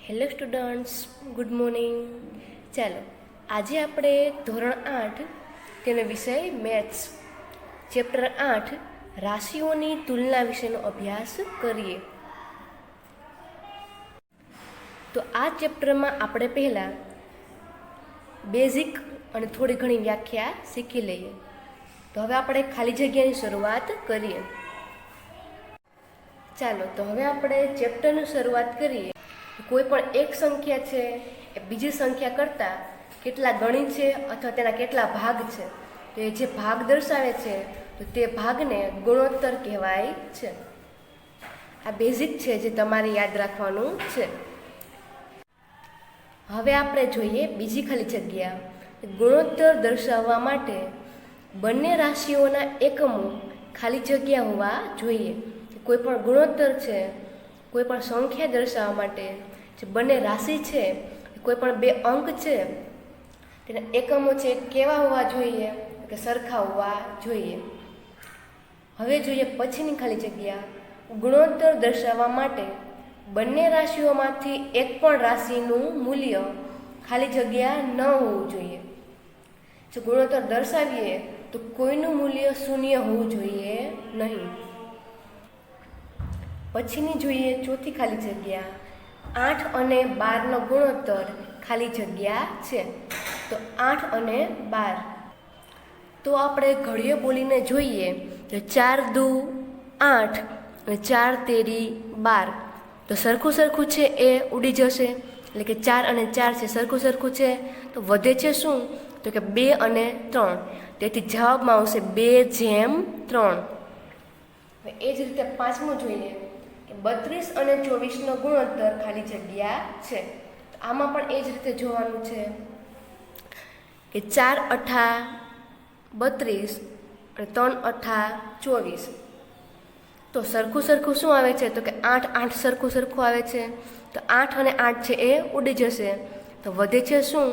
Hello students, good morning. ચાલો આજે આપણે ધોરણ 8 તેનો વિષય મેથ્સ ચેપ્ટર 8 રાશિઓની તુલના વિશેનો અભ્યાસ કરીએ. તો આ ચેપ્ટરમાં આપણે પહેલાં બેઝિક અને થોડી ઘણી વ્યાખ્યા શીખી લઈએ. તો હવે આપણે ખાલી જગ્યાની શરૂઆત કરીએ. ચાલો તો હવે આપણે ચેપ્ટરની શરૂઆત કરીએ. કોઈ પણ એક સંખ્યા છે એ બીજી સંખ્યા કરતાં કેટલા ગણી છે અથવા તેના કેટલા ભાગ છે, તો એ જે ભાગ દર્શાવે છે તો તે ભાગને ગુણોત્તર કહેવાય છે. આ બેઝિક છે જે તમારે યાદ રાખવાનું છે. હવે આપણે જોઈએ બીજી ખાલી જગ્યા. ગુણોત્તર દર્શાવવા માટે બંને રાશિઓના એકમો ખાલી જગ્યા હોવા જોઈએ. કોઈ પણ ગુણોત્તર છે, કોઈ પણ સંખ્યા દર્શાવવા માટે જે બંને રાશિ છે, કોઈ પણ બે અંક છે, તેના એકમો છે કેવા હોવા જોઈએ કે સરખા હોવા જોઈએ. હવે જોઈએ પછીની ખાલી જગ્યા. ગુણોત્તર દર્શાવવા માટે બંને રાશિઓમાંથી એક પણ રાશિનું મૂલ્ય ખાલી જગ્યા ન હોવું જોઈએ. જો ગુણોત્તર દર્શાવીએ તો કોઈનું મૂલ્ય શૂન્ય હોવું જોઈએ નહીં. પછીની જોઈએ ચોથી ખાલી જગ્યા. 8 અને 12નો ગુણોત્તર ખાલી જગ્યા છે. તો 8 અને 12, તો આપણે ઘડીએ બોલીને જોઈએ તો 4 દુ 8 અને 4 તેરી 12, તો સરખું છે એ ઉડી જશે. એટલે કે 4 અને 4 છે સરખું છે, તો વધે છે શું તો કે 2 અને 3. તેથી જવાબમાં આવશે 2/3. એ જ રીતે પાંચમું જોઈએ. 32 અને 24નો ગુણોત્તર ખાલી જગ્યા છે. તો આમાં પણ એ જ રીતે જોવાનું છે કે 4 અઠા 32 અને 3 અઠા 24. તો સરખું શું આવે છે તો કે 8 8 સરખું આવે છે. તો 8 અને 8 છે એ ઉડી જશે. તો વધે છે શું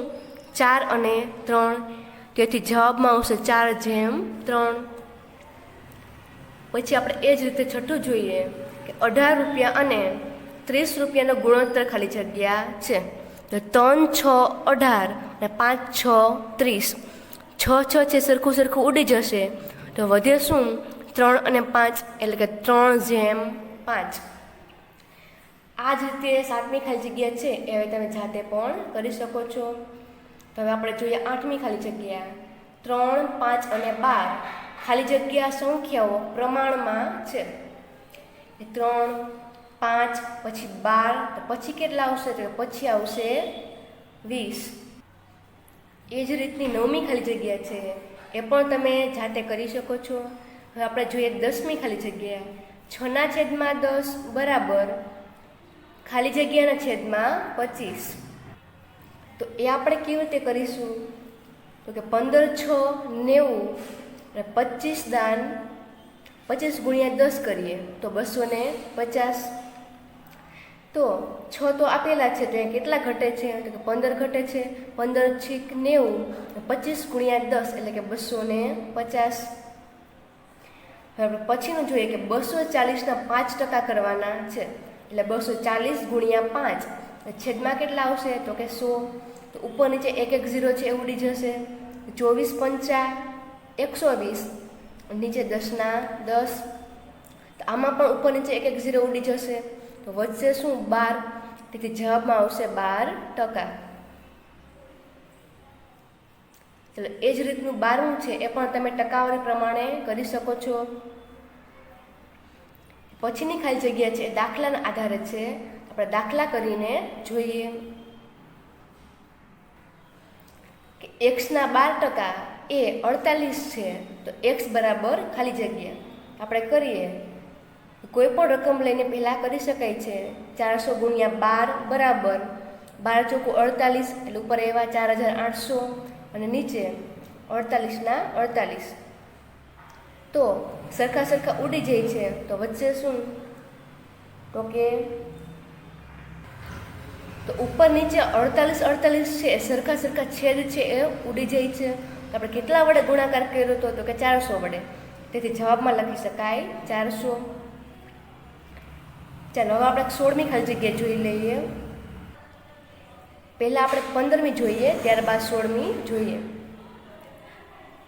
4 અને 3. તેથી જવાબમાં આવશે 4/3. પછી આપણે એ જ રીતે છઠ્ઠું જોઈએ કે 18 રૂપિયા અને 30 રૂપિયાનો ગુણોત્તર ખાલી જગ્યા છે. તો 3 6 18 અને 5 6 30. 6 છે સરખું ઉડી જશે. તો વધે શું 3 અને 5, એટલે કે 3/5. આ જ રીતે સાતમી ખાલી જગ્યા છે એ હવે તમે જાતે પણ કરી શકો છો. તો હવે આપણે જોઈએ આઠમી ખાલી જગ્યા. 3 5 અને 12 ખાલી જગ્યા સંખ્યાઓ પ્રમાણમાં છે. 3 5 પછી 12, તો પછી કેટલા આવશે તો પછી આવશે 20. એ જ રીતની નવમી ખાલી જગ્યા છે એ પણ તમે જાતે કરી શકો છો. હવે આપણે જોઈએ 10મી ખાલી જગ્યા. 6/10 બરાબર ખાલી જગ્યાના છેદમાં 25. તો એ આપણે કેવી રીતે કરીશું તો કે 15 6 90 અને 25 દાન 25 ગુણ્યા 10 કરીએ તો 250. તો 6 તો આપેલા છે તો એ કેટલા ઘટે છે તો કે 15 ઘટે છે. 15 છેક 90, 25 ગુણ્યા 10 એટલે કે 250. હવે પછીનું જોઈએ કે 240ના 5% કરવાના છે. એટલે 240 ગુણ્યા 5, છેદમાં કેટલા આવશે તો કે 100. તો ઉપર નીચે 1 1 0 છે એ ઉડી જશે. 24 5 120, નીચે 10ના 10. તો આમાં પણ ઉપર નીચે 1 1 0 ઉડી જશે. તો વધશે શું 12. તેથી જવાબમાં આવશે 12%. ચલો એ જ રીતનું 12મું છે એ પણ તમે ટકાવારી પ્રમાણે કરી શકો છો. પછીની ખાલી જગ્યા છે દાખલાના આધારે છે. આપણે દાખલા કરીને જોઈએ કે x ના 12% એ 48 છે. તો x બરાબર ખાલી જગ્યા આપણે કરીએ. કોઈ પણ રકમ લઈને પહેલાં કરી શકાય છે. 400 ગુણ્યા 12 બરાબર 12 ચોખ્ખું 48, એટલે ઉપર એવા 4800 અને નીચે 48ના 48. તો સરખા ઉડી જાય છે. તો વચ્ચે શું તો કે તો ઉપર નીચે 48 છે એ સરખા છેદ છે એ ઉડી જાય છે. તો આપણે કેટલા વડે ગુણાકાર કર્યો હતો તો કે 400 વડે. તેથી જવાબમાં લખી શકાય 400. ચાલો હવે આપણે 16મી ખાલી જગ્યા જોઈ લઈએ. પહેલાં આપણે 15મી જોઈએ, ત્યારબાદ 16મી જોઈએ.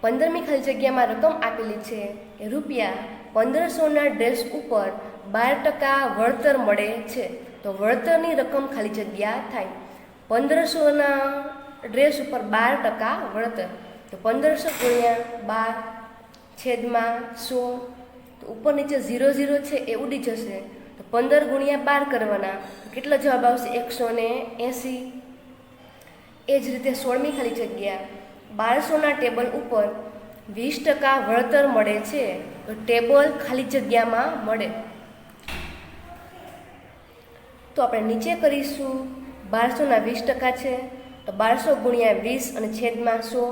15મી ખાલી જગ્યામાં રકમ આપેલી છે કે ₹1500ના ડ્રેસ ઉપર 12% વળતર મળે છે. તો વળતરની રકમ ખાલી જગ્યા થાય. 1500ના ડ્રેસ ઉપર 12% વળતર, તો 1500 ગુણ્યા 12 છેદમાં 100. તો ઉપર નીચે 0 છે એ ઉડી જશે, તો 15 ગુણ્યા 12 કરવાના, તો કેટલો જવાબ આવશે? 180. એ જ રીતે 16મી ખાલી જગ્યા 1200ના ટેબલ ઉપર 20% વળતર મળે છે. તો ટેબલ ખાલી જગ્યામાં મળે. તો આપણે નીચે કરીશું. 1200ના 20% છે, તો 1200 ગુણ્યા 20 અને છેદમાં 100.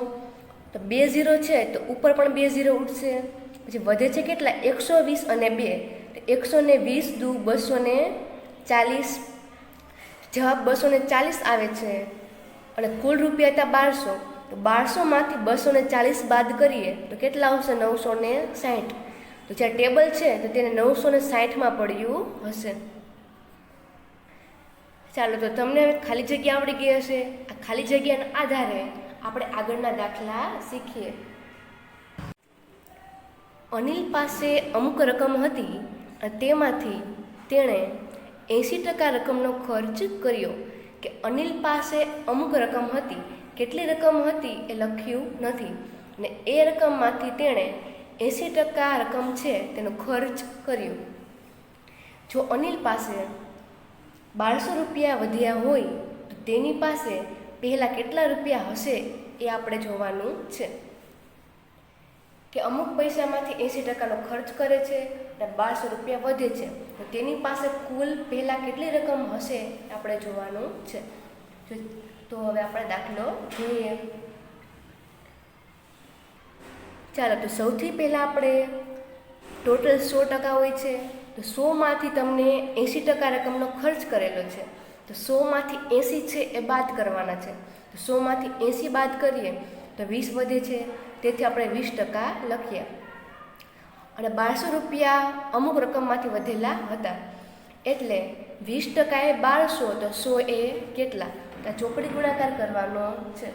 તો 2 0 છે, તો ઉપર પણ 2 0 ઉઠશે. પછી વધે છે કેટલા? 120 અને 2, તો 120 દુ 240. જવાબ 240 આવે છે. અને કુલ રૂપિયા હતા 1200, તો 1200માંથી 240 બાદ કરીએ તો કેટલા આવશે? 960. તો જ્યાં ટેબલ છે તો તેને 960માં પડ્યું હશે. ચાલો, તો તમને હવે ખાલી જગ્યા આવડી ગઈ હશે. આ ખાલી જગ્યાના આધારે આપણે આગળના દાખલા શીખીએ. અનિલ પાસે અમુક રકમ હતી અને તેમાંથી તેણે 80% રકમનો ખર્ચ કર્યો. કે અનિલ પાસે અમુક રકમ હતી, કેટલી રકમ હતી એ લખ્યું નથી, અને એ રકમમાંથી તેણે 80% રકમ છે તેનો ખર્ચ કર્યો. જો અનિલ પાસે 1200 રૂપિયા વધ્યા હોય તો તેની પાસે પહેલાં કેટલા રૂપિયા હશે એ આપણે જોવાનું છે. કે અમુક પૈસામાંથી 80%નો ખર્ચ કરે છે અને 1200 રૂપિયા વધે છે, તો તેની પાસે કુલ પહેલાં કેટલી રકમ હશે આપણે જોવાનું છે. તો હવે આપણે દાખલો જોઈએ. ચાલો, તો સૌથી પહેલાં આપણે ટોટલ 100% હોય છે, તો 100માંથી તમને 80% રકમનો ખર્ચ કરેલો છે, તો 100માંથી 80 છે એ બાદ કરવાના છે. તો 100માંથી 80 બાદ કરીએ તો 20 વધે છે, તેથી આપણે 20% લખીએ. અને 1200 રૂપિયા અમુક રકમમાંથી વધેલા હતા, એટલે 20% એ 1200, તો 100 એ કેટલા? તો ચોકડી ગુણાકાર કરવાનો છે.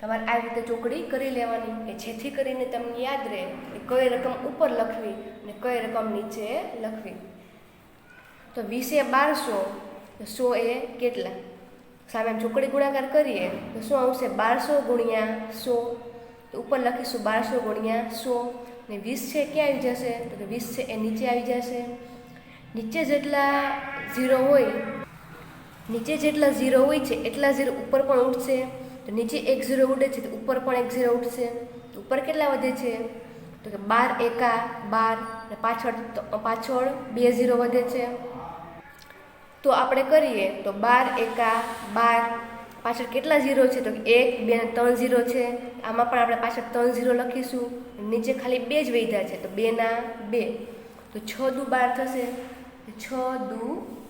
તમારે આ રીતે ચોકડી કરી લેવાની, કે જેથી કરીને તમને યાદ રહે કે કઈ રકમ ઉપર લખવી અને કઈ રકમ નીચે લખવી. તો 20 એ 1200, તો 100 એ કેટલા? સામે ચોકડી ગુણાકાર કરીએ તો શું આવશે? 1200 ગુણ્યા 100. તો ઉપર લખીશું 1200 ગુણ્યા 100, ને 20 છે ક્યાં આવી જશે? તો કે 20 છે એ નીચે આવી જશે. નીચે જેટલા 0 હોય, નીચે જેટલા 0 હોય છે એટલા 0 ઉપર પણ ઉઠશે. તો નીચે 1 0 ઉડે છે તો ઉપર પણ 1 0 ઉઠશે. તો ઉપર કેટલા વધે છે? તો કે 12 એકા 12, ને પાછળ 2 0 વધે છે. તો આપણે કરીએ તો 12 એકા 12, પાછળ કેટલા 0 છે? તો 1 2 અને 3 0 છે. આમાં પણ આપણે પાછળ 3 0 લખીશું. નીચે ખાલી 2 જ વધ્યા છે, તો 2 ના 2, તો 6 દુ 12 થશે. 6 દુ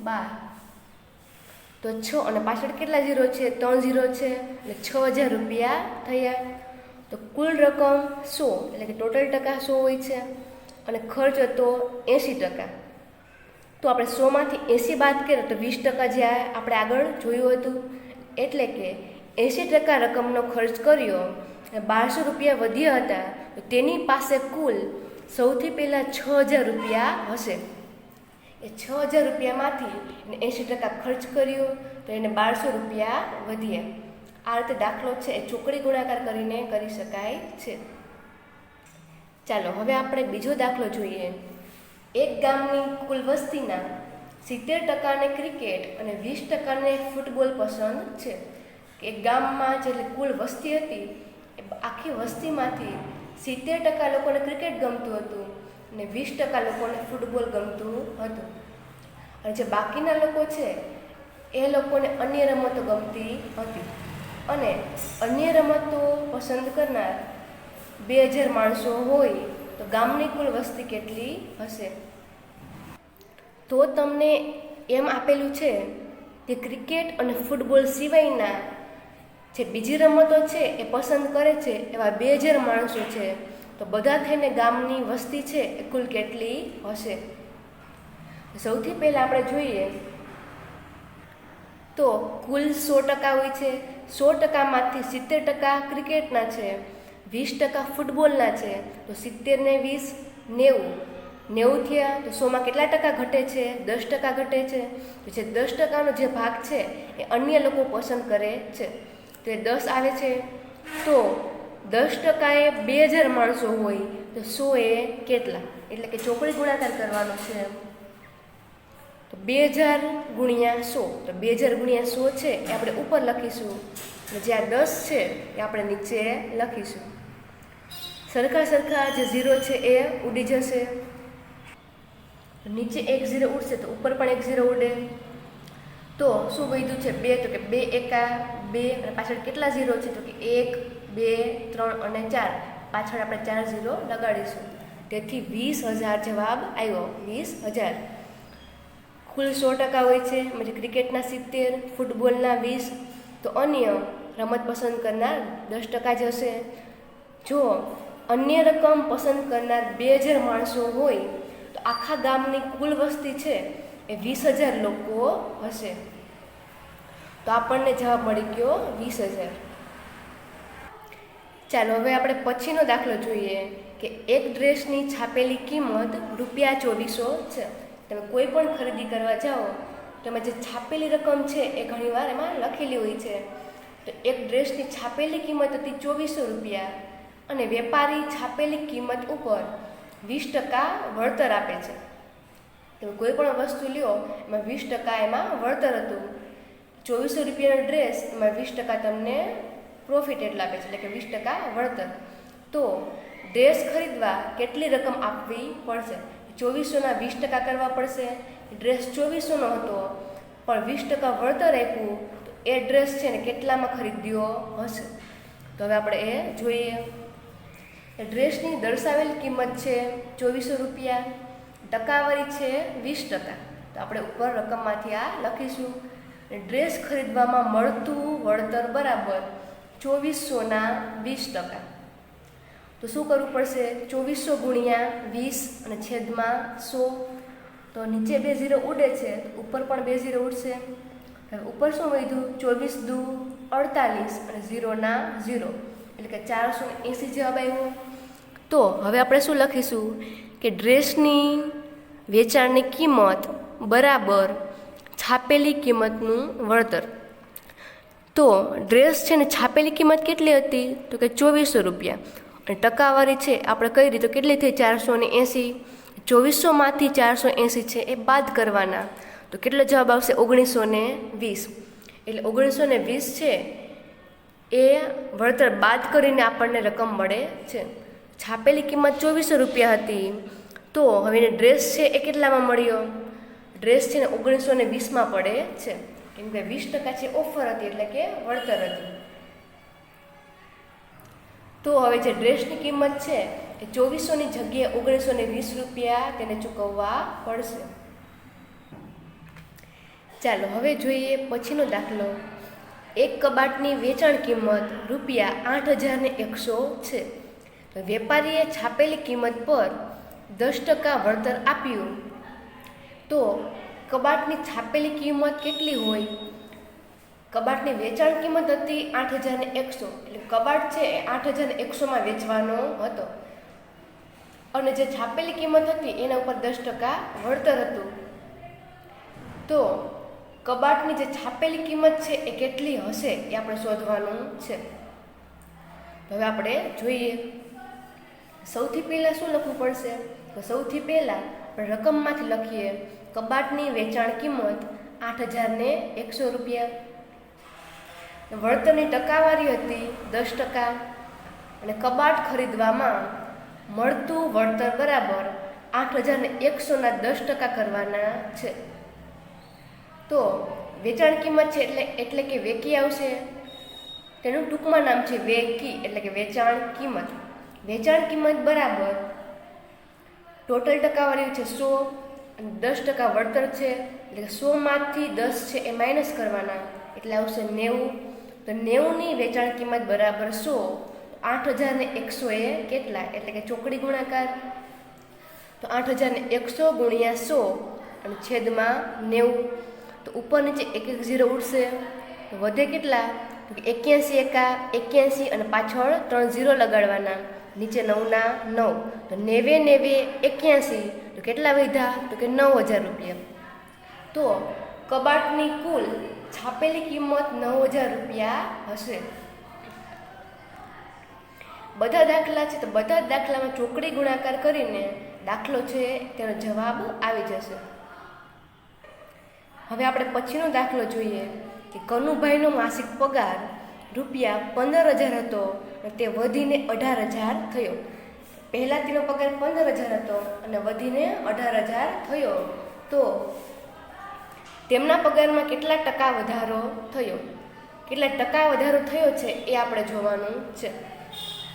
12, તો 6 અને પાછળ કેટલા 0 છે? 3 0 છે, એટલે 6000 રૂપિયા થયા. તો કુલ રકમ 100, એટલે કે ટોટલ ટકા 100 હોય છે, અને ખર્ચ હતો 80%. તો આપણે 100માંથી 80 બાદ કરીએ તો 20% જે આપણે આગળ જોયું હતું, એટલે કે 80% રકમનો ખર્ચ કર્યો અને 1200 રૂપિયા વધ્યા હતા, તો તેની પાસે કુલ સૌથી પહેલાં 6000 રૂપિયા હશે. એ 6000 રૂપિયામાંથી 80% ખર્ચ કર્યો તો એને 1200 રૂપિયા વધ્યા. આ રીતે દાખલો છે એ ચોકડી ગુણાકાર કરીને કરી શકાય છે. ચાલો, હવે આપણે બીજો દાખલો જોઈએ. એક ગામની કુલ વસ્તીના 70%ને ક્રિકેટ અને 20%ને ફૂટબોલ પસંદ છે. એક ગામમાં જે કુલ વસ્તી હતી એ આખી વસ્તીમાંથી 70% લોકોને ક્રિકેટ ગમતું હતું અને 20% લોકોને ફૂટબોલ ગમતું હતું. અને જે બાકીના લોકો છે એ લોકોને અન્ય રમતો ગમતી હતી. અને અન્ય રમતો પસંદ કરનાર 2000 માણસો હોય તો ગામની કુલ વસ્તી કેટલી હશે? તો તમને એમ આપેલું છે કે ક્રિકેટ અને ફૂટબોલ સિવાયના જે બીજી રમતો છે એ પસંદ કરે છે એવા 2000 માણસો છે, તો બધા થઈને ગામની વસ્તી છે એ કુલ કેટલી હશે? સૌથી પહેલાં આપણે જોઈએ તો કુલ 100% હોય છે. 100%માંથી 70% ક્રિકેટના છે, 20% ફૂટબોલના છે. તો 70 ને 20 90. 90 થયા તો 100માં કેટલા ટકા ઘટે છે? 10% ઘટે છે. તો જે 10%નો જે ભાગ છે એ અન્ય લોકો પસંદ કરે છે, તો એ 10 આવે છે. તો 10% એ 2000 માણસો હોય તો 100 એ કેટલા? એટલે કે ચોકડી ગુણાકાર કરવાનો છે. તો 2000 ગુણ્યા 100, તો 2000 ગુણ્યા 100 છે એ આપણે ઉપર લખીશું, અને જે આ 10 છે એ આપણે નીચે લખીશું. સરખા જે 0 છે એ ઉડી જશે. નીચે એક 0 ઉડશે તો ઉપર પણ એક 0 ઉડે. તો શું વધ્યું છે? 2. તો કે 2 એકા 2, અને પાછળ કેટલા 0 છે? તો કે 1 2 3 અને 4. પાછળ આપણે 4 0 લગાડીશું. તેથી 20,000 જવાબ આવ્યો. 20,000. કુલ 100% હોય છે, એટલે ક્રિકેટના 70, ફૂટબોલના 20. તો અન્ય રમત પસંદ કરનાર 10% જ હશે. જો અન્ય રકમ પસંદ કરનાર 2000 માણસો હોય તો આખા ગામની કુલ વસ્તી છે એ 20,000 લોકો હશે. તો આપણને જવાબ મળી ગયો 20,000. ચાલો હવે આપણે પછીનો દાખલો જોઈએ કે એક ડ્રેસની છાપેલી કિંમત ₹2400 છે. તમે કોઈ પણ ખરીદી કરવા જાઓ તો એમાં જે છાપેલી રકમ છે એ ઘણીવાર એમાં લખેલી હોય છે. તો એક ડ્રેસની છાપેલી કિંમત હતી ₹2400, અને વેપારી છાપેલી કિંમત ઉપર 20% વળતર આપે છે. તમે કોઈ પણ વસ્તુ લ્યો એમાં 20% એમાં વળતર હતું. ₹2400નો ડ્રેસ, એમાં 20% તમને પ્રોફિટ એટલા આપે છે, એટલે કે 20% વળતર. તો ડ્રેસ ખરીદવા કેટલી રકમ આપવી પડશે? 2400ના 20% કરવા પડશે. ડ્રેસ 2400નો હતો પણ 20% વળતર આપ્યું, તો એ ડ્રેસ છે ને કેટલામાં ખરીદ્યો હશે? તો હવે આપણે એ જોઈએ. ડ્રેસની દર્શાવેલ કિંમત છે ₹2400, ટકાવારી છે 20%. તો આપણે ઉપર રકમમાંથી આ લખીશું. ડ્રેસ ખરીદવામાં મળતું વળતર બરાબર 2400ના 20%. તો શું કરવું પડશે? 2400 ગુણ્યા 20 અને છેદમાં 100. તો નીચે 2 0 ઉડે છે, તો ઉપર પણ 2 0 ઉડશે. હવે ઉપર શું વધ્યું? 24 દુ 48 અને 0ના 0, એટલે કે 480 જવાબ આવ્યો. તો હવે આપણે શું લખીશું કે ડ્રેસની વેચાણની કિંમત બરાબર છાપેલી કિંમતનું વળતર. તો ડ્રેસ છે ને છાપેલી કિંમત કેટલી હતી? તો કે ₹2400, અને ટકાવારી છે આપણે કઈ રીતે કેટલી થઈ? 480. 2400માંથી 480 છે એ બાદ કરવાના, તો કેટલો જવાબ આવશે? 1920. એટલે 1920 છે એ વળતર બાદ કરીને આપણને રકમ મળે છે. છાપેલી કિંમત ₹2400 હતી, તો હવે એને ડ્રેસ છે એ કેટલામાં મળ્યો? ડ્રેસ છે ને 1920માં પડે છે, કેમ કે 20% છે ઓફર હતી, એટલે કે વળતર હતી. તો હવે જે ડ્રેસની કિંમત છે એ 2400ની જગ્યાએ ₹1920 તેને ચૂકવવા પડશે. ચાલો હવે જોઈએ પછીનો દાખલો. એક કબાટની વેચાણ કિંમત ₹8,100 છે. વેપારીએ છાપેલી કિંમત પર 10% વળતર આપ્યું, તો કબાટની છાપેલી કિંમત કેટલી હોય? કબાટની વેચાણ કિંમત હતી 8,100, એટલે કબાટ છે એ 8,100માં વેચવાનો હતો, અને જે છાપેલી કિંમત હતી એના ઉપર 10% વળતર હતું. તો કબાટની જે છાપેલી કિંમત છે એ કેટલી હશે એ આપણે શોધવાનું છે. હવે આપણે જોઈએ. સૌથી પહેલાં શું લખવું પડશે? તો સૌથી પહેલાં આપણે રકમમાંથી લખીએ. કબાટની વેચાણ કિંમત ₹8,100. વળતરની ટકાવારી હતી 10%, અને કબાટ ખરીદવામાં મળતું વળતર બરાબર 8,100ના 10% કરવાના છે. તો વેચાણ કિંમત છે એટલે કે વેકી આવશે. તેનું ટૂંકમાં નામ છે વેકી, એટલે કે વેચાણ કિંમત. વેચાણ કિંમત બરાબર ટોટલ ટકાવારી છે 100, અને 10% વળતર છે, એટલે કે 100માંથી 10 છે એ માઇનસ કરવાના, એટલે આવશે 90. તો 90ની વેચાણ કિંમત બરાબર 100. 8,100 એ કેટલા? એટલે કે ચોકડી ગુણાકાર. તો 8,100 ગુણ્યા 100 અને છેદમાં 90. તો તો ઉપર નીચે એક એક ઝીરો ઉડશે, તો વધે કેટલા? તો 81 એકા 81 અને પાછળ 3 ઝીરો લગાડવાના, નીચે 9 ના 9, તો 90 81, તો કેટલા વધ્યા? તો કે 9000 રૂપિયા. તો કબાટની કુલ છાપેલી કિંમત 9000 રૂપિયા હશે. બધા દાખલા છે, તો બધા દાખલામાં ચોકડી ગુણાકાર કરીને દાખલો છે તેનો જવાબ આવી જશે. હવે આપણે પછીનો દાખલો જોઈએ કે કનુભાઈનો માસિક પગાર રૂપિયા 15000 હતો અને તે વધીને 18000 થયો. પહેલા તેનો પગાર 15000 હતો અને વધીને 18000 થયો, તો તેમના પગારમાં કેટલા ટકા વધારો થયો? કેટલા ટકા વધારો થયો છે એ આપણે જોવાનું છે.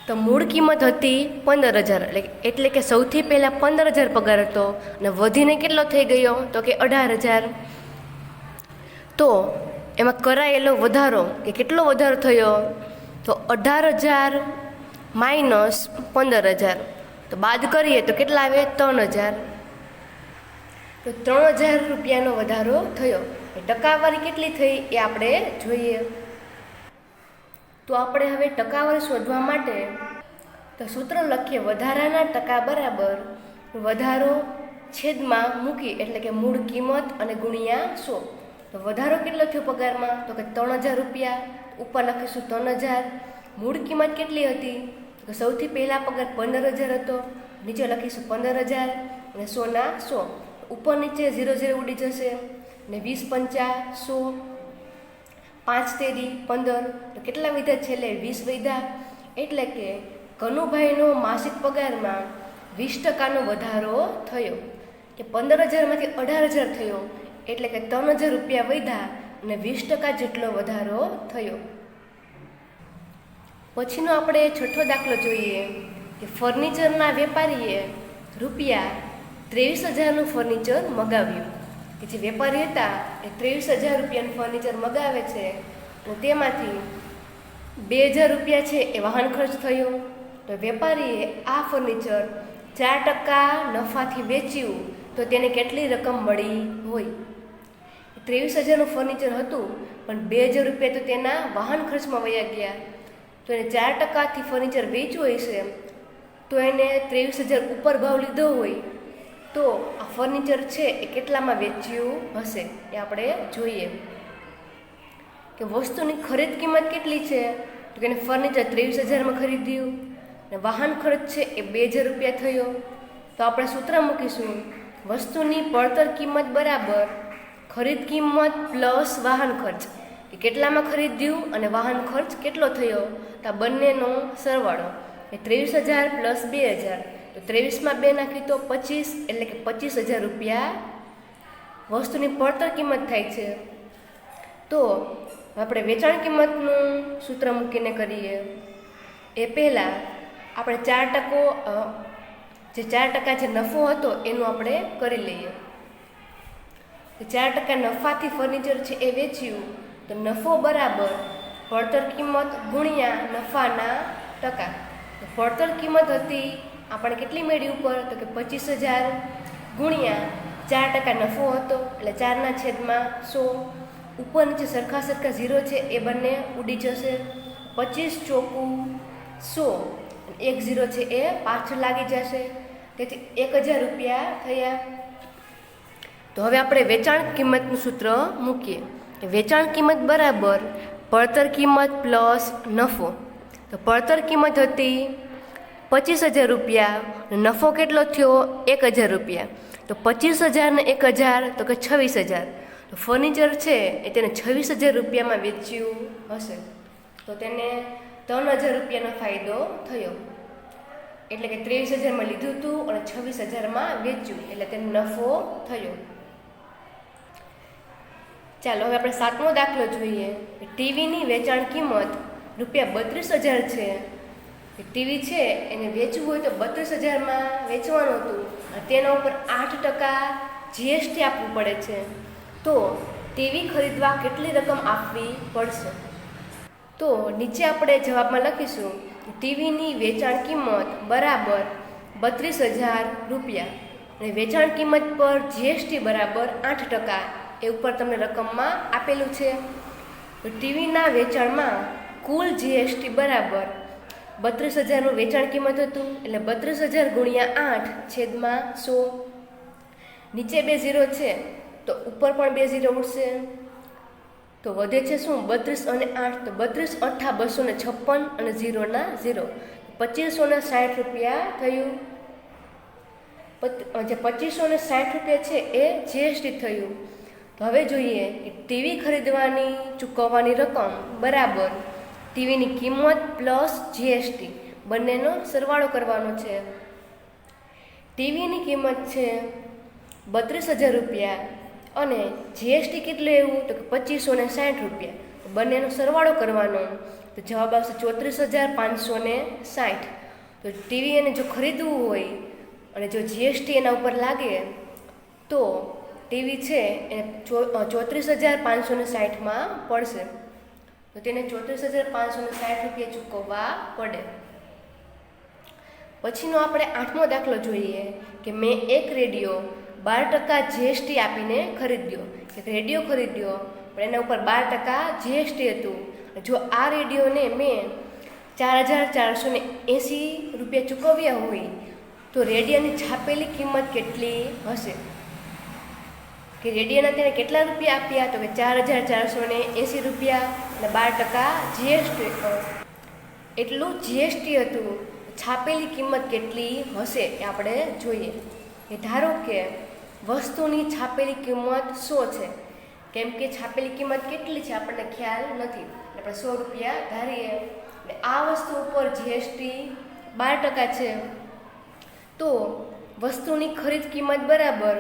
તો મૂળ કિંમત હતી 15000, એટલે કે સૌથી પહેલાં 15000 પગાર હતો અને વધીને કેટલો થઈ ગયો? તો કે 18000. તો એમાં કરાયેલો વધારો કે કેટલો વધારો થયો? તો 18000 માઇનસ 15000, તો બાદ કરીએ તો કેટલા આવે? 3000. તો 3000 રૂપિયાનો વધારો થયો. ટકાવારી કેટલી થઈ એ આપણે જોઈએ. તો આપણે હવે ટકાવારી શોધવા માટે તો સૂત્ર લખીએ, વધારાના ટકા બરાબર વધારો છેદમાં મૂકી, એટલે કે મૂળ કિંમત અને ગુણ્યા 100. તો વધારો કેટલો થયો પગારમાં? તો કે 3000 રૂપિયા. ઉપર લખીશું 3000. મૂળ કિંમત કેટલી હતી? તો સૌથી પહેલાં પગાર 15000 હતો, નીચે લખીશું 15000 અને 100 ના 100. ઉપર નીચે 0 0 ઉડી જશે ને 20 પંચા 100, 5 તેરી 15, તો કેટલા વધ્યા? છેલ્લે 20 વધ્યા. એટલે કે કનુભાઈનો માસિક પગારમાં 20% વધારો થયો, કે 15000માંથી 18000 થયો, એટલે કે 3000 રૂપિયા વધ્યા અને 20% જેટલો વધારો થયો. પછીનો આપણે છઠ્ઠો દાખલો જોઈએ કે ફર્નિચરના વેપારીએ રૂપિયા 23000નું ફર્નિચર મગાવ્યું. કે જે વેપારી હતા એ 23000 રૂપિયાનું ફર્નિચર મગાવે છે અને તેમાંથી 2000 રૂપિયા છે એ વાહન ખર્ચ થયો. તો વેપારીએ આ ફર્નિચર 4% નફાથી વેચ્યું તો તેને કેટલી રકમ મળી હોય? 23000નું ફર્નિચર હતું પણ 2000 રૂપિયા તો તેના વાહન ખર્ચમાં વયા ગયા. તો એને 4%થી ફર્નિચર વેચવું હશે, તો એને 23000 ઉપર ભાવ લીધો હોય, તો આ ફર્નિચર છે એ કેટલામાં વેચ્યું હશે એ આપણે જોઈએ. કે વસ્તુની ખરીદ કિંમત કેટલી છે? તો કે એને ફર્નિચર 23000માં ખરીદ્યું અને વાહન ખર્ચ છે એ 2000 રૂપિયા થયો. તો આપણે સૂત્ર મૂકીશું, વસ્તુની પડતર કિંમત બરાબર ખરીદ કિંમત પ્લસ વાહન ખર્ચ. કે કેટલામાં ખરીદ્યું અને વાહન ખર્ચ કેટલો થયો? તો આ બંનેનો સરવાળો એ 23000 પ્લસ 2000. તો 23માં 2 નાખી તો 25, એટલે કે 25000 રૂપિયા વસ્તુની પડતર કિંમત થાય છે. તો આપણે વેચાણ કિંમતનું સૂત્ર મૂકીને કરીએ. એ પહેલાં આપણે 4% જે નફો હતો એનું આપણે કરી લઈએ. 4% નફાથી ફર્નિચર છે એ વેચ્યું, તો નફો બરાબર પડતર કિંમત ગુણ્યા નફાના ટકા. તો પડતર કિંમત હતી આપણે કેટલી મેળવી ઉપર? તો કે 25000 ગુણ્યા 4% નફો હતો, એટલે 4/100. ઉપર નીચે સરખા 0 છે એ બંને ઉડી જશે. 25 ચોકું 100, 1 0 છે એ પાછળ લાગી જશે, તેથી 1000 રૂપિયા થયા. તો હવે આપણે વેચાણ કિંમતનું સૂત્ર મૂકીએ. વેચાણ કિંમત બરાબર પડતર કિંમત પ્લસ નફો. તો પડતર કિંમત હતી 25000 રૂપિયા, નફો કેટલો થયો? 1000 રૂપિયા. તો 25000 ને 1000 તો કે 26000. તો ફર્નિચર છે એ તેને 26000 રૂપિયામાં વેચ્યું હશે, તો તેને 3000 રૂપિયાનો ફાયદો થયો. એટલે કે 23000માં લીધું હતું અને 26000માં વેચ્યું, એટલે તેને નફો થયો. ચાલો હવે આપણે 7મો દાખલો જોઈએ. ટીવીની વેચાણ કિંમત રૂપિયા 32000 છે. ટીવી છે એને વેચવું હોય તો 32000માં વેચવાનું હતું અને તેના ઉપર 8% GST આપવું પડે છે. તો ટીવી ખરીદવા કેટલી રકમ આપવી પડશે? તો નીચે આપણે જવાબમાં લખીશું, ટીવીની વેચાણ કિંમત બરાબર 32000 રૂપિયા અને વેચાણ કિંમત પર GST બરાબર 8%, એ ઉપર તમને રકમમાં આપેલું છે. તો ટીવીના વેચાણમાં કુલ જીએસટી બરાબર 32,000નું વેચાણ કિંમત હતું, એટલે 32,000 ગુણ્યા 8/100. નીચે 2 0 છે તો ઉપર પણ 2 0 ઉડશે, તો વધે છે શું 32 અને 8, તો 32 8 256 અને 0 ના 0, 2560 રૂપિયા થયું. જે 2560 રૂપિયા છે એ જીએસટી થયું. તો હવે જોઈએ કે ટીવી ખરીદવાની ચૂકવવાની રકમ બરાબર ટીવીની કિંમત પ્લસ જીએસટી બંનેનો સરવાળો કરવાનો છે. ટીવીની કિંમત છે 32,000 રૂપિયા અને જીએસટી કેટલું એવું તો કે 2560 રૂપિયા. બંનેનો સરવાળો કરવાનો, તો જવાબ આવશે 34,560. તો ટીવી એને જો ખરીદવું હોય અને જો જીએસટી એના ઉપર લાગે તો ટીવી છે એ 34,560માં પડશે. તો તેને 34,560 રૂપિયા ચૂકવવા પડે. પછીનો આપણે 8મો દાખલો જોઈએ કે મેં એક રેડિયો 12% જીએસટી આપીને ખરીદ્યો. એક રેડિયો ખરીદ્યો પણ એના ઉપર 12% જીએસટી હતું. જો આ રેડિયોને મેં 4,480 રૂપિયા ચૂકવ્યા હોય તો રેડિયાની છાપેલી કિંમત કેટલી હશે? કે રેડિયાના તેને કેટલા રૂપિયા આપ્યા તો કે 4,480 રૂપિયા અને 12% જીએસટી એટલું જીએસટી હતું. છાપેલી કિંમત કેટલી હશે એ આપણે જોઈએ. કે ધારો કે વસ્તુની છાપેલી કિંમત 100 છે, કેમ કે છાપેલી કિંમત કેટલી છે આપણને ખ્યાલ નથી, આપણે 100 રૂપિયા ધારીએ. અને આ વસ્તુ ઉપર જીએસટી 12% છે, તો વસ્તુની ખરીદ કિંમત બરાબર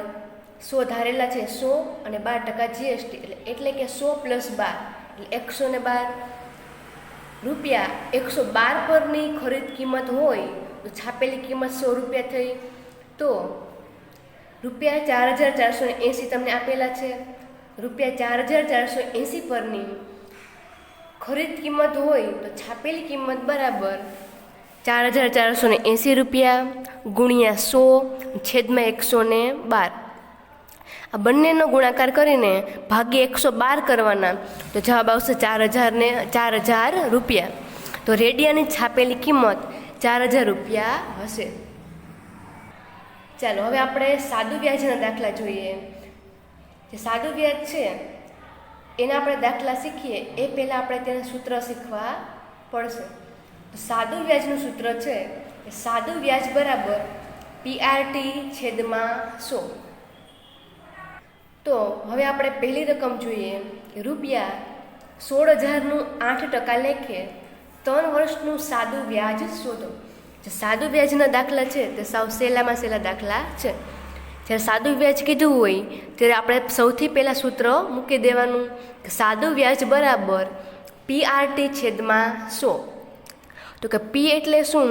100 ધારેલા છે 100 અને 12% જીએસટી, એટલે કે 100 + 12 એટલે 112 રૂપિયા. 112 પરની ખરીદ કિંમત હોય તો છાપેલી કિંમત 100 રૂપિયા થઈ. તો રૂપિયા 4,480 તમને આપેલા છે. રૂપિયા 4,480 પરની ખરીદ કિંમત હોય તો છાપેલી કિંમત બરાબર 4,480 રૂપિયા ગુણ્યા 100/112. આ બંનેનો ગુણાકાર કરીને ભાગ્યે 112 કરવાના, તો જવાબ આવશે 4,000 રૂપિયા. તો રેડિયાની છાપેલી કિંમત 4,000 રૂપિયા હશે. ચાલો હવે આપણે સાદું વ્યાજના દાખલા જોઈએ. જે સાદું વ્યાજ છે એના આપણે દાખલા શીખીએ એ પહેલાં આપણે તેના સૂત્ર શીખવા પડશે. તો સાદું વ્યાજનું સૂત્ર છે કે સાદું વ્યાજ બરાબર PRT/100. તો હવે આપણે પહેલી રકમ જોઈએ કે રૂપિયા 16,000નું 8% લેખે 3 વર્ષનું સાદું વ્યાજ શોધો. જે સાદું વ્યાજના દાખલા છે તે સાવ સહેલામાં સહેલા દાખલા છે. જ્યારે સાદું વ્યાજ કીધું હોય ત્યારે આપણે સૌથી પહેલાં સૂત્ર મૂકી દેવાનું કે સાદું વ્યાજ બરાબર PRT/100. તો કે P એટલે શું?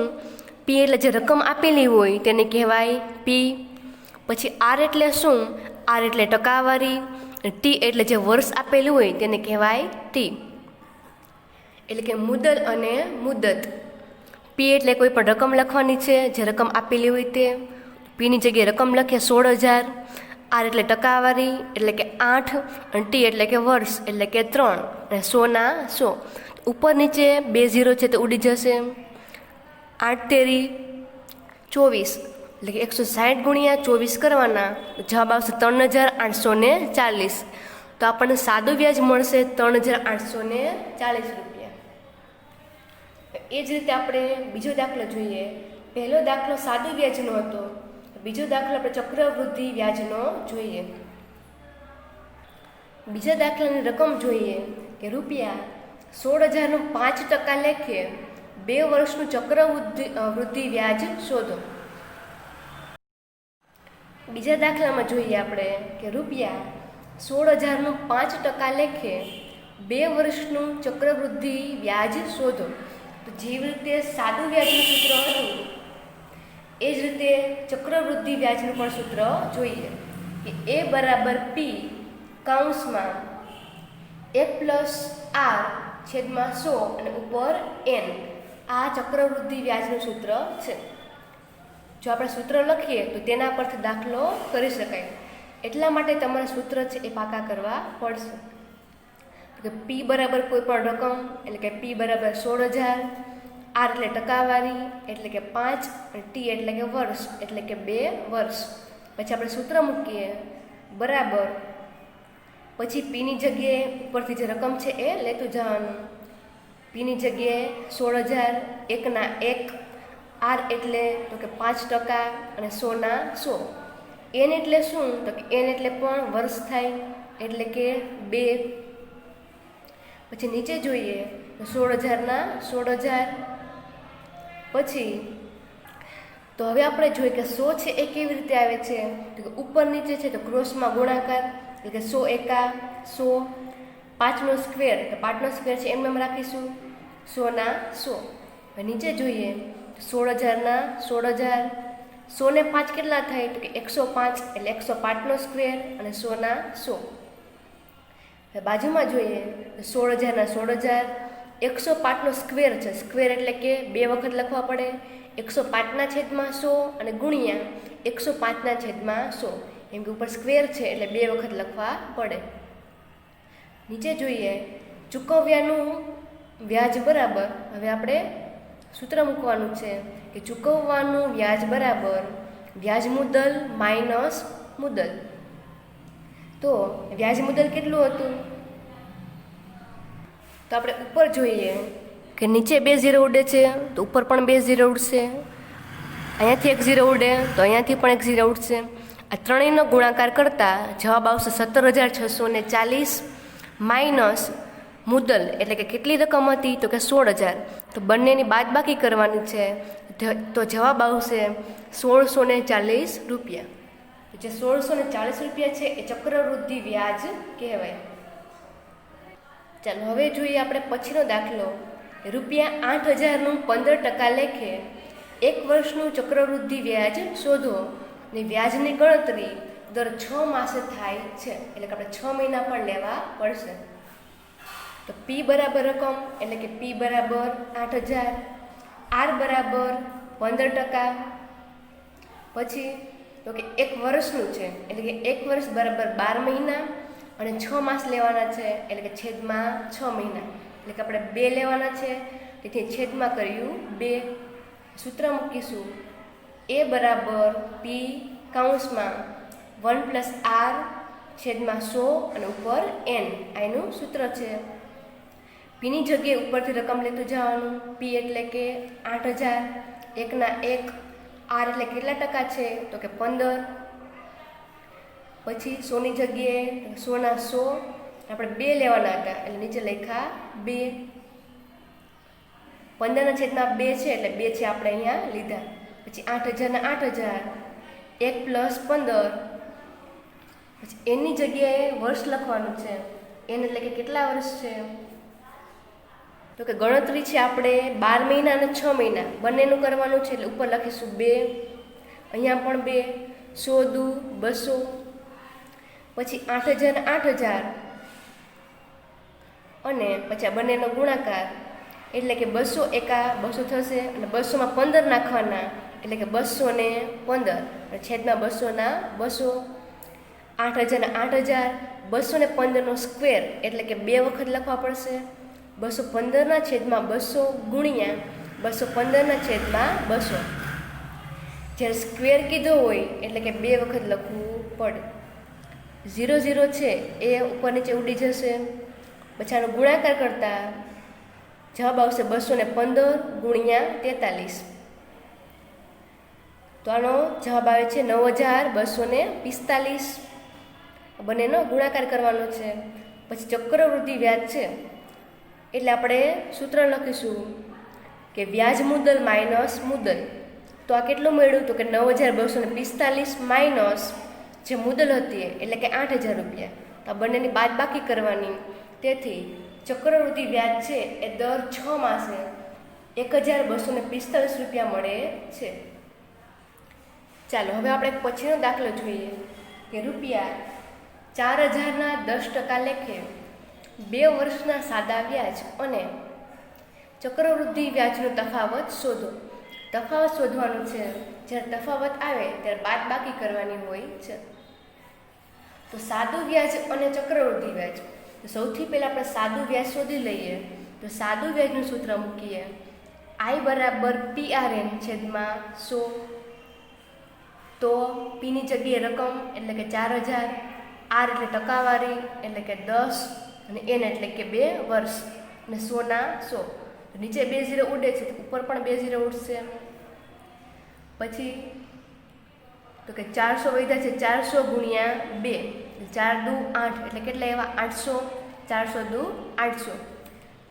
P એટલે જે રકમ આપેલી હોય તેને કહેવાય P. પછી R એટલે શું? R એટલે ટકાવારી. T એટલે જે વર્ષ આપેલું હોય તેને કહેવાય T. એટલે કે મુદત અને મુદત. P એટલે કોઈ પણ રકમ લખવાની છે, જે રકમ આપેલી હોય તે. Pની જગ્યાએ રકમ લખીએ 16,000. R એટલે ટકાવારી એટલે કે 8 અને T એટલે કે વર્ષ એટલે કે 3 અને 100 ના 100. ઉપર નીચે 2 0 છે તે ઉડી જશે. 8 તેરી 24 એટલે કે 160 ગુણ્યા 24 કરવાના, જવાબ આવશે 3,840. તો આપણને સાદું વ્યાજ મળશે 3,840 રૂપિયા. એ જ રીતે આપણે બીજો દાખલો જોઈએ. પહેલો દાખલો સાદું વ્યાજનો હતો, બીજો દાખલો આપણે ચક્રવૃદ્ધિ વ્યાજનો જોઈએ. બીજા દાખલાની રકમ જોઈએ કે રૂપિયા 16,000નું 5% લેખે 2 વર્ષનું ચક્રવૃદ્ધિ વ્યાજ શોધો. બીજા દાખલામાં જોઈએ આપણે કે રૂપિયા 16,000નું 5% લેખે 2 વર્ષનું ચક્રવૃદ્ધિ વ્યાજ શોધો. તો જેવી રીતે સાદું વ્યાજનું સૂત્ર હતું એ જ રીતે ચક્રવૃદ્ધિ વ્યાજનું પણ સૂત્ર જોઈએ કે A બરાબર P કૌંસમાં 1+R/100 અને ઉપર N. આ ચક્રવૃદ્ધિ વ્યાજનું સૂત્ર છે. જો આપણે સૂત્ર લખીએ તો તેના પરથી દાખલો કરી શકાય. એટલા માટે તમારે સૂત્ર છે એ પાકા કરવા પડશે. કે પી બરાબર કોઈ પણ રકમ એટલે કે પી બરાબર 16,000, આર એટલે ટકાવારી એટલે કે 5 અને ટી એટલે કે વર્ષ એટલે કે 2 વર્ષ. પછી આપણે સૂત્ર મૂકીએ બરાબર, પછી પીની જગ્યાએ ઉપરથી જે રકમ છે એ લેતું જવાનું. પીની જગ્યાએ 16,000, 1 ના 1, આર એટલે તો કે 5% અને 100 ના 100. એન એટલે શું? તો કે એન એટલે પણ વર્ષ થાય એટલે કે 2. પછી નીચે જોઈએ તો 16,000 ના 16,000. પછી તો હવે આપણે જોઈએ કે 100 છે એ કેવી રીતે આવે છે, તો કે ઉપર નીચે છે તો ક્રોસમાં ગુણાકાર એટલે કે 100 એકા 100, 5નો સ્ક્વેર તો 5નો સ્ક્વેર છે એમ રાખીશું 100 ના 100. હવે નીચે જોઈએ 16,000 ના 16,000, 100 ને 5 કેટલા થાય તો કે 105 એટલે 105નો સ્ક્વેર અને 100 ના 100. હવે બાજુમાં જોઈએ 16,000 ના 16,000, 105નો સ્ક્વેર છે, સ્ક્વેર એટલે કે 2 વખત લખવા પડે, 105ના છેદમાં 100 અને ગુણ્યા 105ના છેદમાં 100, એમ કે ઉપર સ્ક્વેર છે એટલે 2 વખત લખવા પડે. નીચે જોઈએ ચૂકવ્યાનું વ્યાજ બરાબર, હવે આપણે સૂત્ર મૂકવાનું છે કે ચૂકવવાનું વ્યાજ બરાબર વ્યાજ મુદ્દલ માઇનસ મુદ્દલ. તો વ્યાજ મુદ્દલ કેટલું હતું, તો આપણે ઉપર જોઈએ કે નીચે 2 0 ઉડે છે તો ઉપર પણ 2 0 ઉડશે, અહીંયાથી 1 0 ઉડે તો અહીંયાથી પણ 1 0 ઉડશે. આ ત્રણેયનો ગુણાકાર કરતાં જવાબ આવશે 17,640 માઇનસ મુદ્દલ એટલે કે કેટલી રકમ હતી તો કે 16,000. તો બંનેની બાદબાકી કરવાની છે તો જવાબ આવશે 1,640 રૂપિયા. જે 1,640 રૂપિયા છે એ ચક્રવૃદ્ધિ વ્યાજ કહેવાય. ચાલો હવે જોઈએ આપણે પછીનો દાખલો. ₹8,000નું 15% લેખે 1 વર્ષનું ચક્રવૃદ્ધિ વ્યાજ શોધો ને વ્યાજની ગણતરી દર 6 માસે થાય છે, એટલે કે આપણે 6 મહિના પણ લેવા પડશે. તો પી બરાબર રકમ એટલે કે પી બરાબર 8,000, આર બરાબર 15%, પછી તો કે 1 વર્ષનું છે એટલે કે 1 વર્ષ બરાબર 12 મહિના અને 6 માસ લેવાના છે એટલે કે છેદમાં 6 મહિના એટલે કે આપણે 2 લેવાના છે, તેથી છેદમાં કર્યું 2. સૂત્ર મૂકીશું એ બરાબર પી કૌંસમાં 1 + આર છેદમાં 100 અને ઉપર એન, આ એનું સૂત્ર છે. પીની જગ્યાએ ઉપરથી રકમ લેતું જવાનું. પી એટલે કે 8,000, 1 ના 1, આર એટલે કેટલા ટકા છે તો કે 15, પછી 100ની જગ્યાએ 100 ના 100, આપણે 2 લેવાના હતા એટલે નીચે લખ્યા 2. 15ના છેદમાં 2 છે એટલે 2 છે આપણે અહીંયા લીધા. પછી 8,000 ના 8,000, 1 + 15, પછી એની જગ્યાએ વર્ષ લખવાનું છે. એન એટલે કે કેટલા વર્ષ છે તો કે ગણતરી છે આપણે 12 મહિના અને 6 મહિના બંનેનું કરવાનું છે એટલે ઉપર લખીશું 2, અહીંયા પણ 2, 100 દુ 200, પછી 8,000 ને 8,000 અને પછી આ બંનેનો ગુણાકાર એટલે કે 200 એકા 200 થશે અને 200માં 15 નાખવાના એટલે કે 200 ને 15 અને છેદમાં 200 ના 200. 8,000 ને 8,000, 215નો સ્ક્વેર એટલે કે 2 વખત લખવા પડશે, 215ના છેદમાં 200 ગુણ્યા 215ના છેદમાં 200. જ્યારે સ્ક્વેર કીધો હોય એટલે કે 2 વખત લખવું પડે. 0 0 છે એ ઉપર નીચે ઉડી જશે. પછી આનો ગુણાકાર કરતાં જવાબ આવશે 215 ગુણ્યા 43. તો આનો જવાબ આવે છે 9,245. બંનેનો ગુણાકાર કરવાનો છે. પછી ચક્રવૃદ્ધિ વ્યાજ છે એટલે આપણે સૂત્ર લખીશું કે વ્યાજ મુદ્દલ માઇનસ મુદ્દલ. તો આ કેટલું મળ્યું તો કે 9,245 માઇનસ જે મુદ્દલ હતી એટલે કે 8,000 રૂપિયા. તો આ બંનેની બાદબાકી કરવાની, તેથી ચક્રવૃદ્ધિ વ્યાજ છે એ દર 6 માસે 1,245 રૂપિયા મળે છે. ચાલો હવે આપણે પછીનો દાખલો જોઈએ કે ₹4,000ના 10% લેખે 2 વર્ષના સાદા વ્યાજ અને ચક્રવૃદ્ધિ વ્યાજનો તફાવત શોધો. તફાવત શોધવાનું છે. જ્યારે તફાવત આવે ત્યારે બાદબાકી કરવાની હોય છે. તો સાદું વ્યાજ અને ચક્રવૃદ્ધિ વ્યાજ. તો સૌથી પહેલાં આપણે સાદું વ્યાજ શોધી લઈએ. તો સાદું વ્યાજનું સૂત્ર મૂકીએ I બરાબર PRN છેદમાં 100. તો પીની જગ્યાએ રકમ એટલે કે 4000, આર એટલે ટકાવારી એટલે કે 10 અને એન એટલે કે 2 વર્ષ અને 100 ના 100. નીચે 2 0 ઉડે છે તો ઉપર પણ 2 0 ઉડશે. પછી તો કે 400 વધ્યા છે 400 ગુણ્યા 2 4 દુ 8 એટલે કેટલા એવા 800. 400 દુ 800.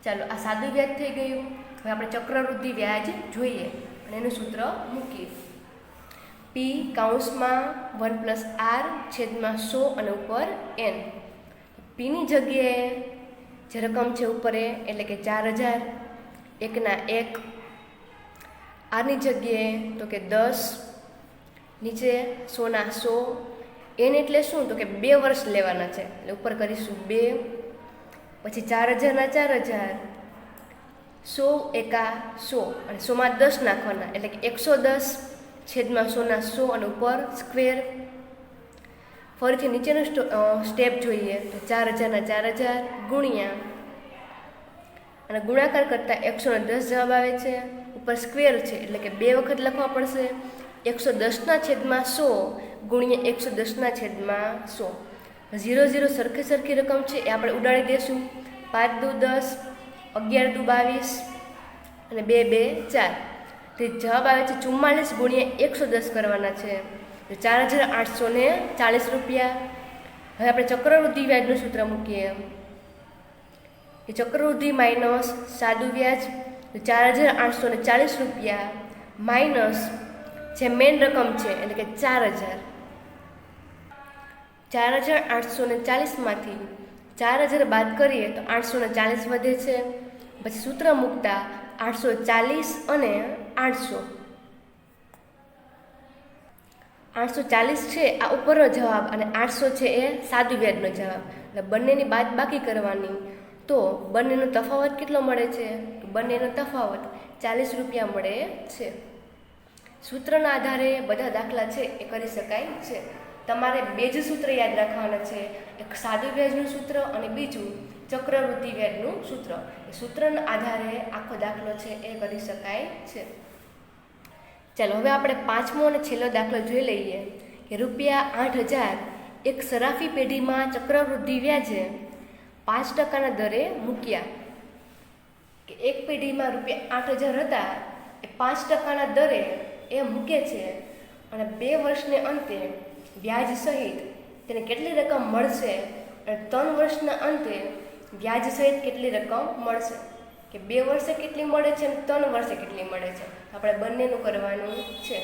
ચાલો આ સાદું વ્યાજ થઈ ગયું. હવે આપણે ચક્રવૃદ્ધિ વ્યાજ જોઈએ અને એનું સૂત્ર મૂકીએ. પી કૌંસમાં 1 + r છેદમાં 100 અને ઉપર n. પીની જગ્યાએ જે રકમ છે ઉપર એ એટલે કે 4000, 1 ના 1. આરની જગ્યાએ તો કે 10, નીચે 100 ના 100. એન એટલે શું તો કે 2 વર્ષ લેવાના છે એટલે ઉપર કરીશું 2. પછી 4000 ના 4000, 100 એકા 100 અને 100 માં 10 નાખવાના એટલે કે 110 છેદમાં 100 ના 100 અને ઉપર સ્ક્વેર. ફરીથી નીચેનું સ્ટેપ જોઈએ તો 4000 ના 4000 ગુણ્યા અને ગુણાકાર કરતાં 110 જવાબ આવે છે. ઉપર સ્ક્વેર છે એટલે કે 2 વખત લખવા પડશે. 110 ના છેદમાં 100 ગુણ્યા 110 ના છેદમાં 100. 0 0 સરખી રકમ છે એ આપણે ઉડાડી દઈશું. 5 દુ 10, 11 દુ 22 અને 2 2 4. તે જવાબ આવે છે 44 ગુણ્યા 110 કરવાના છે તો 4840 રૂપિયા. હવે આપણે ચક્રવૃદ્ધિ વ્યાજનું સૂત્ર મૂકીએ. એ ચક્રવૃદ્ધિ માઇનસ સાદું વ્યાજ 4840 રૂપિયા માઇનસ જે મેન રકમ છે એટલે કે 4000. 4840 માંથી 4000 બાદ કરીએ તો 840 વધે છે. પછી સૂત્ર મૂકતા 840 અને 800. 840 છે આ ઉપરનો જવાબ અને 800 છે એ સાદું વ્યાજનો જવાબ. એટલે બંનેની બાદ બાકી કરવાની. તો બંનેનો તફાવત કેટલો મળે છે તો બંનેનો તફાવત 40 રૂપિયા મળે છે. સૂત્રના આધારે બધા દાખલા છે એ કરી શકાય છે. તમારે 2 જ સૂત્ર યાદ રાખવાના છે. એક સાદું વ્યાજનું સૂત્ર અને બીજું ચક્રવૃદ્ધિ વ્યાજનું સૂત્ર. એ સૂત્રના આધારે આખો દાખલો છે એ કરી શકાય છે. ચાલો હવે આપણે 5મો અને છેલ્લો દાખલો જોઈ લઈએ કે ₹8000 એક સરાફી પેઢીમાં ચક્રવૃદ્ધિ વ્યાજે 5% દરે મૂક્યા. કે એક પેઢીમાં ₹8000 હતા એ 5% દરે એ મૂકે છે અને 2 વર્ષને અંતે વ્યાજ સહિત તેને કેટલી રકમ મળશે અને 3 વર્ષના અંતે વ્યાજ સહિત કેટલી રકમ મળશે. કે 2 વર્ષે કેટલી મળે છે અને 3 વર્ષે કેટલી મળે છે આપણે બંનેનું કરવાનું છે.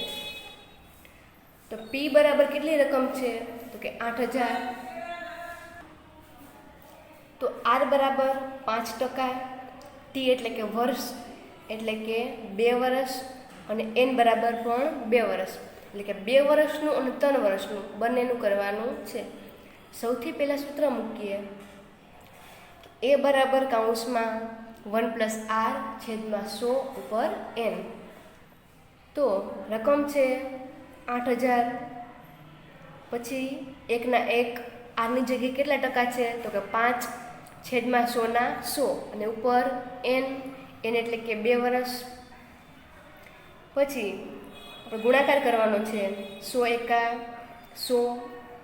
તો પી બરાબર કેટલી રકમ છે તો કે 8000. તો આર બરાબર 5%, ટી એટલે કે વર્ષ એટલે કે 2 વર્ષ અને એન બરાબર પણ 2 વર્ષ એટલે કે 2 વર્ષનું અને 3 વર્ષનું બંનેનું કરવાનું છે. સૌથી પહેલાં સૂત્ર મૂકીએ. એ બરાબર કૌંસમાં 1 + r છેદમાં 100 ઉપર n. તો રકમ છે 8000. પછી 1 ના 1, આરની જગ્યાએ કેટલા ટકા છે તો કે 5 છેદમાં 100 ના 100 અને ઉપર n એટલે કે 2 વર્ષ. પછી આપણે ગુણાકાર કરવાનો છે. 100 એકા 100,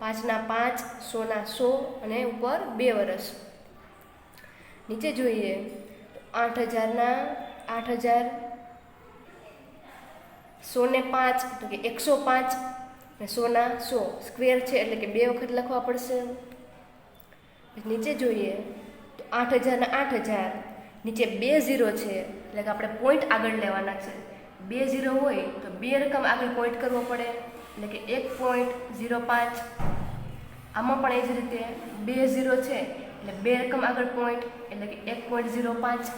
5 ના 5, 100 ના 100 અને ઉપર 2 વર્ષ. નીચે જોઈએ તો 8000 ના 8000, 100 ને 5 તો કે 105 અને 100 ના 100 સ્ક્વેર છે એટલે કે 2 વખત લખવા પડશે. નીચે જોઈએ તો 8000 ના 8000, નીચે 2 0 છે એટલે કે આપણે પોઈન્ટ આગળ લેવાના છે. 2 0 હોય તો 2 રકમ આગળ પોઈન્ટ કરવો પડે એટલે કે 1.05. આમાં પણ એ જ રીતે 2 0 છે એટલે 2 રકમ આગળ પોઈન્ટ એટલે કે 1.05.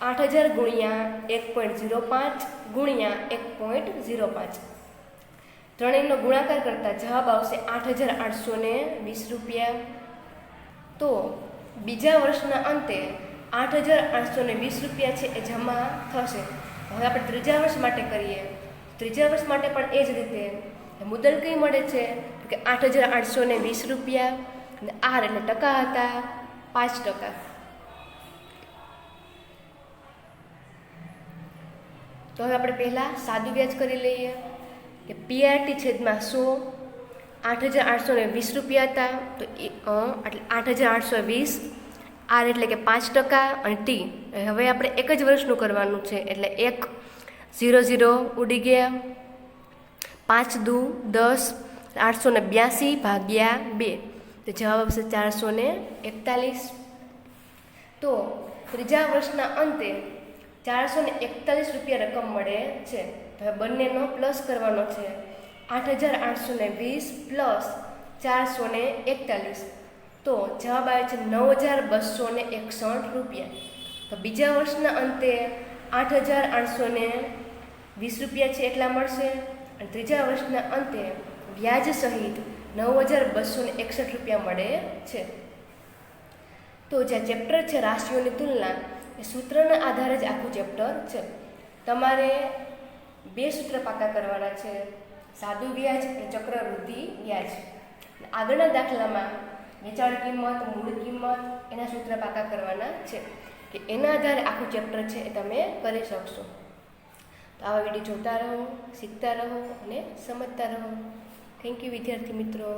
8000 ગુણ્યા 1.05 ગુણ્યા 1.05. ત્રણેયનો ગુણાકાર કરતાં જવાબ આવશે 8820 રૂપિયા. તો બીજા વર્ષના અંતે 8820 રૂપિયા છે એ જમા થશે. હવે આપણે ત્રીજા વર્ષ માટે કરીએ. ત્રીજા વર્ષ માટે પણ એ જ રીતે મુદ્દલ કઈ મળે છે કે 8,820 રૂપિયા, અને આર એટલે ટકા હતા 5%. તો હવે આપણે પહેલાં સાદું વ્યાજ કરી લઈએ કે PRT છેદમાં 100, 8,820 રૂપિયા હતા તો એટલે 8,820, આર એટલે કે 5% અને ટી હવે આપણે એક જ વર્ષનું કરવાનું છે એટલે 1 0 0 ઉડી ગયા, 5 દુ 10, 882 ભાગ્યા 2 તો જવાબ આવશે 441. તો ત્રીજા વર્ષના અંતે 441 રૂપિયા રકમ મળે છે. હવે બંનેનો પ્લસ કરવાનો છે, 8,820 પ્લસ 441 તો જવાબ આવે છે 9,261 રૂપિયા. તો બીજા વર્ષના અંતે 8,820 રૂપિયા છે એટલા મળશે, અને ત્રીજા વર્ષના અંતે વ્યાજ સહિત 9,261 રૂપિયા મળે છે. તો જે ચેપ્ટર છે રાશિઓની તુલના એ સૂત્રના આધારે જ આખું ચેપ્ટર છે. તમારે 2 સૂત્ર પાકા કરવાના છે, સાદું વ્યાજ અને ચક્રવૃદ્ધિ વ્યાજ. આગળના દાખલામાં વેચાણ કિંમત, મૂળ કિંમત એના સૂત્ર પાકા કરવાના છે કે એના આધારે આખું ચેપ્ટર છે એ તમે કરી શકશો. તો આવા વિડીયો જોતા રહો, શીખતા રહો અને સમજતા રહો. થેન્ક યુ વિદ્યાર્થી મિત્રો.